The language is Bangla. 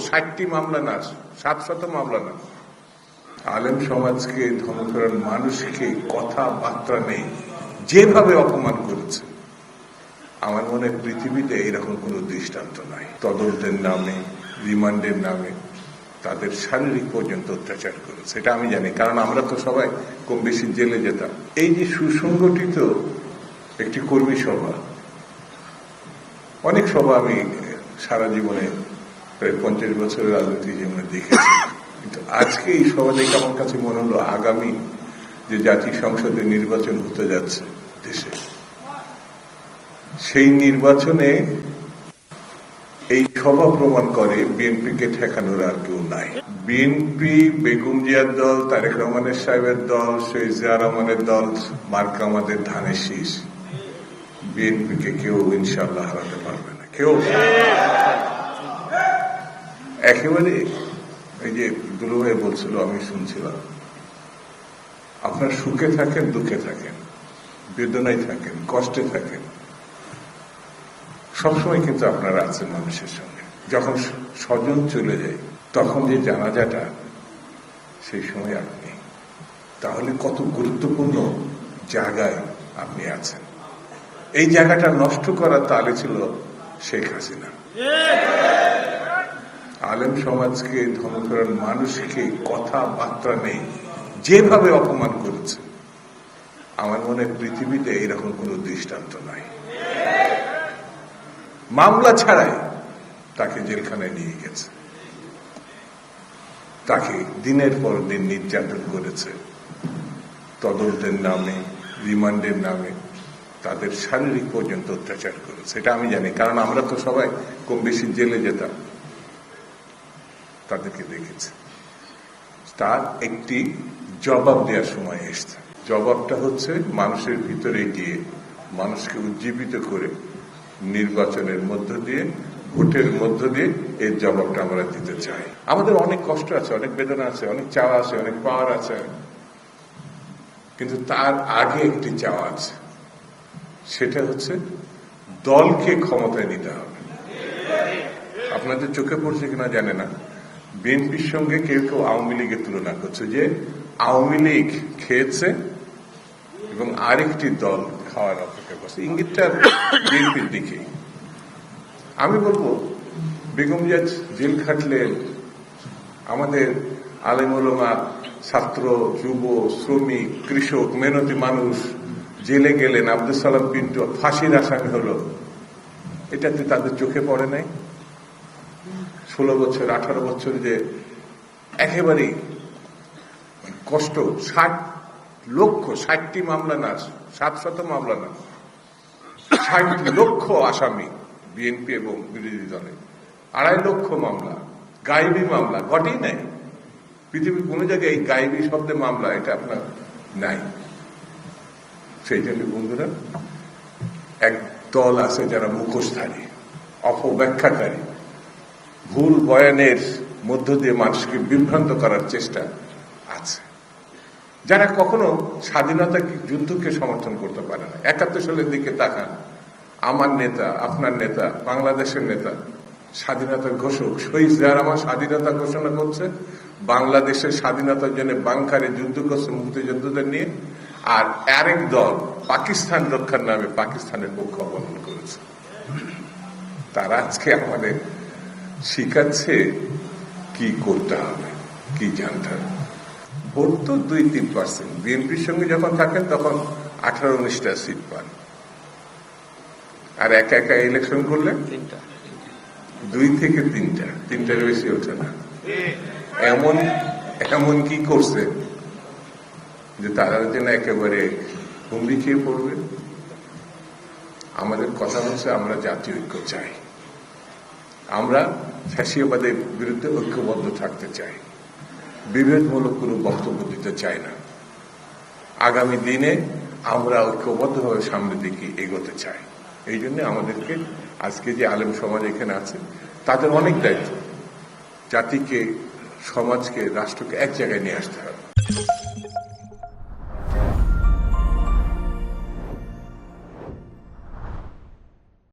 ষাটটি মামলা না, 700 মামলা না। আলেম সমাজকে ধ্বংস করার মানুষকে কথাবার্তা নেই যেভাবে অপমান করেছে, আমার মনে হয় পৃথিবীতে এরকম কোন দৃষ্টান্ত নাই। তদন্তের নামে, রিমান্ডের নামে তাদের শারীরিক পর্যন্ত অত্যাচার করেছে, এটা আমি জানি, কারণ আমরা তো সবাই কম বেশি জেলে যেতাম। এই যে সুসংগঠিত একটি কর্মী সভা, অনেক সভা আমি সারা জীবনে প্রায় 50 বছরের রাজনীতি জীবনে দেখেছি, কিন্তু আজকে এই সভা দেখে আমার কাছে মনে হলো আগামী যে জাতীয় সংসদে নির্বাচন হতে যাচ্ছে দেশে, সেই নির্বাচনে এই সভা প্রমাণ করে বিএনপিকে ঠেকানোর আর কেউ নাই। বিএনপি, বেগম জিয়ার দল, তারেক রহমানের সাহেবের দল, শহীদ জিয়া রহমানের দল, মার্কা আমাদের ধানের শীষ। বিএনপিকে কেউ ইনশাআল্লাহ হারাতে পারবে না, কেউ। একেবারে এই যে দুলুভাই বলছিল, আমি শুনছিলাম, আপনার সুখে থাকেন, দুঃখে থাকেন, বেদনায় থাকেন, কষ্টে থাকেন, সবসময় কিন্তু আপনারা আছেন মানুষের সঙ্গে। যখন স্বজন চলে যায় তখন যে জানাজাটা, সেই সময় আপনি, তাহলে কত গুরুত্বপূর্ণ জায়গায় আপনি আছেন। এই জায়গাটা নষ্ট করার তালে ছিল শেখ হাসিনা। আলেম সমাজকে ধ্বংস করার মানুষকে কথাবার্তা নেই যেভাবে অপমান করেছে, আমার মনে হয় পৃথিবীতে এরকম কোন দৃষ্টান্ত নাই। মামলা ছাড়াই তাকে জেলখানায় নিয়ে গেছে, তাকে দিনের পর দিন নির্যাতন করেছে, তদন্তের নামে, রিমান্ডের নামে তাদের শারীরিক পর্যন্ত অত্যাচার করেছে, এটা আমি জানি, কারণ আমরা তো সবাই কম বেশি জেলে যেতাম, তাদেরকে দেখেছি। তার একটি জবাব দেওয়ার সময় এসছে, জবাবটা হচ্ছে মানুষের ভিতরে গিয়ে মানুষকে উজ্জীবিত করে নির্বাচনের মধ্য দিয়ে, ভোটের মধ্য দিয়ে এর জবাবটা আমরা দিতে চাই। আমাদের অনেক কষ্ট আছে, অনেক বেদনা আছে, অনেক চাওয়া আছে, অনেক পাওয়ার আছে, কিন্তু তার আগে একটি চাওয়া আছে, সেটা হচ্ছে দলকে ক্ষমতায় নিতে হবে। আপনাদের চোখে পড়ছে কিনা জানে না, বিএনপির সঙ্গে কেউ কেউ আওয়ামী লীগের তুলনা করছে, যে আওয়ামী লীগ খেয়েছে এবং আরেকটি দল খাওয়ার অপেক্ষা করছে, ইঙ্গিতটা বিএনপির দিকে। আমি বলবো, বেগম জিয়া জেল খাটলেন, আমাদের আলেম ওলামা, ছাত্র, যুব, শ্রমিক, কৃষক, মেহনতি মানুষ জেলে গেলেন, আব্দুল সালাম পিন্টু ফাঁসির আসামি হলো, এটাতে তাদের চোখে পড়ে নাই? 16 বছর 18 বছর যে একেবারেই কষ্ট, 60টি মামলা না, 700 মামলা না, 60 লক্ষ আসামি বিএনপি এবং বিরোধী দলে, 2.5 লক্ষ মামলা, গায়েবী মামলা ঘটেই নাই। পৃথিবীর কোন জায়গায় এই গায়েবী শব্দে মামলা, এটা আপনার নাই। সেই জন্য বন্ধুরা, এক দল আছে যারা মুখোশধারী, অপব্যাখ্যাকারী, ভুল বয়ানের মধ্য দিয়ে মানুষকে বিভ্রান্ত করার চেষ্টা আছে, যারা কখনো স্বাধীনতা যুদ্ধকে সমর্থন করতে পারে না। 71 সালের দিকে তাকান, আমার নেতা, আপনার নেতা, বাংলাদেশের নেতা, স্বাধীনতার ঘোষক শহীদ জিয়া রহমান স্বাধীনতা ঘোষণা করছে, বাংলাদেশের স্বাধীনতার জন্য বাংকারে যুদ্ধ করছে মুক্তিযোদ্ধাদের নিয়ে, আর আরেক দল পাকিস্তান রক্ষার নামে পাকিস্তানের পক্ষ অবলম্বন করেছে। তারা আজকে আমাদের শিখাচ্ছে কি করতে হবে, কি জানতে হবে। ভোট তো 2-3%, বিএনপির সঙ্গে যখন থাকেন তখন 18-19টা সিট পান, আর একা একা ইলেকশন করলে 2 থেকে 3টার বেশি ওঠে না। এমন কি করছে যে তারা যেন একেবারে হুমড়ি খেয়ে পড়বে। আমাদের কথা হচ্ছে, আমরা জাতীয় ঐক্য চাই, আমরা ফ্যাসিবাদের বিরুদ্ধে ঐক্যবদ্ধ থাকতে চাই, বিভেদমূলক কোনো বক্তব্য দিতে চাই না। আগামী দিনে আমরা ঐক্যবদ্ধভাবে সামনের দিকে এগোতে চাই। এই জন্য আমাদেরকে আজকে যে আলেম সমাজ এখানে আছে, তাদের অনেক দায়িত্ব, জাতিকে, সমাজকে, রাষ্ট্রকে এক জায়গায় নিয়ে আসতে হবে।